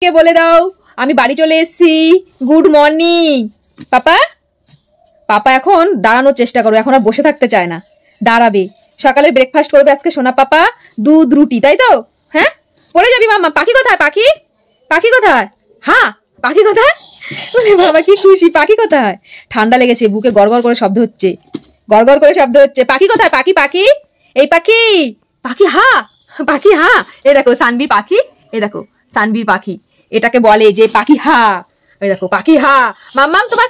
কে বলে দাও আমি বাড়ি চলে এসেছি। Good morning. পাপা পাপা এখন দাঁড়ানোর চেষ্টা করো, এখন আর বসে থাকতে চায় না, দাঁড়াবে। সকালে ব্রেকফাস্ট করবে আজকে সোনা পাপা, দুধ রুটি, তাই তো? হ্যাঁ, পড়ে যাবি মাম্মা। পাখি কোথায়? পাখি পাখি কোথায়? হ্যাঁ, পাখি কোথায়? বাবা কি খুশি। পাখি কোথায়? ঠান্ডা লেগেছে, বুকে গড়গড় করে শব্দ হচ্ছে, গড়গড় করে শব্দ হচ্ছে। পাখি কোথায়? পাখি পাখি এই পাখি পাখি হা পাখি হা। এই দেখো সানবীর পাখি, এই দেখো সানবীর পাখি, এটাকে বলে যে পাখি হা। এই দেখো পাখি হা। মাম্মাম তোমার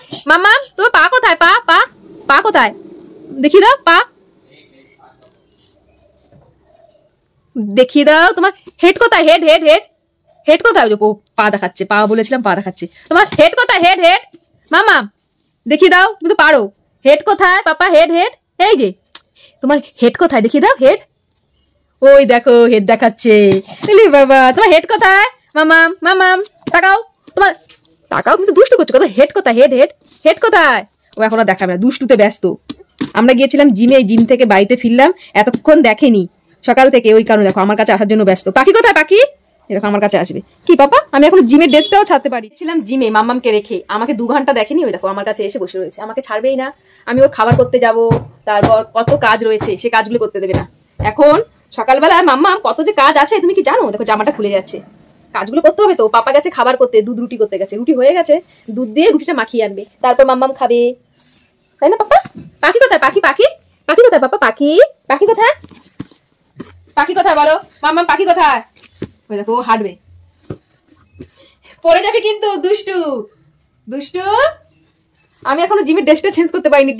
পা কোথায়? পা পা পা কোথায়? দেখিয়ে দাও পা, দেখিয়ে দাও। তোমার হেড কোথায়? হেড হেড হেড হেড কোথায়? ওই যে পা দেখাচ্ছে, পা বলেছিলাম পা দেখাচ্ছে। তোমার হেড কোথায়? হেড হেড মাম্মাম দেখিয়ে দাও, তুমি তো পারো। হেড কোথায় পাপা? হেড হেড এই যে তোমার হেড কোথায়? দেখিয়ে দাও হেড। ওই দেখো হেড দেখাচ্ছে। বাবা তোমার হেড কোথায়? মামাম মামাম তাকাও, তোমার তাকাও, তুমি তো দুষ্টু করছো। কথা হেড কোথায়? হেড হেড হেড কোথায়? ও এখন আর দেখাবে না, দুষ্টুতে ব্যস্ত। আমরা গিয়েছিলাম জিমে, জিম থেকে বাড়িতে ফিরলাম, এতক্ষণ দেখেনি সকাল থেকে, ওই কারণে দেখো আমার কাছে আসার জন্য ব্যস্ত। পাখি কোথায়? পাখি দেখো আমার কাছে আসবে। কি পাপা আমি এখন জিমের ড্রেসটাও ছাড়তে পারি ছিলাম জিমে, মাম্মামকে রেখে আমাকে 2 ঘন্টা দেখেনি, ওই দেখো আমার কাছে এসে বসে রয়েছে, আমাকে ছাড়বেই না। আমি ওর খাবার করতে যাব, তারপর কত কাজ রয়েছে, সে কাজগুলো করতে দেবে না। এখন সকালবেলা মাম্মাম কত যে কাজ আছে তুমি কি জানো? দেখো জামাটা খুলে যাচ্ছে, কাজগুলো করতে হবে তো। পাপা গেছে খাবার করতে, দুধ রুটি করতে গেছে, রুটি হয়ে গেছে, দুধ দিয়ে রুটিটা মাখিয়ে আনবে, তারপর মাম্মাম খাবে, তাই না পাপা? পাখি কোথায়? পাখি পাখি পাখি কোথায় পাপা? পাখি পাখি কোথায়? পাখি কোথায় বলো মাম্মাম? পাখি কোথায়? ওই দেখো ও হাঁটবে, পড়ে যাবে কিন্তু, দুষ্টু দুষ্টু। আমি এখনো জিমের ড্রেসটা চেঞ্জ করতে পারিনি,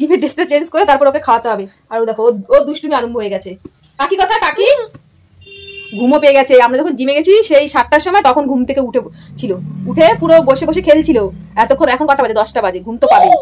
জিমের ড্রেসটা চেঞ্জ করে তারপর ওকে খাওয়াতে হবে। আর ও দেখো ও দুষ্টুমি আরম্ভ হয়ে গেছে। পাখি কোথায়? পাখি ঘুমও পেয়ে গেছে। আমরা যখন জিমে গেছি সেই 7টার সময়, তখন ঘুম থেকে উঠে ছিল, উঠে পুরো বসে বসে খেলছিল এতক্ষণ। এখন কটা বাজে? 10টা বাজে, ঘুম তো পাবেই।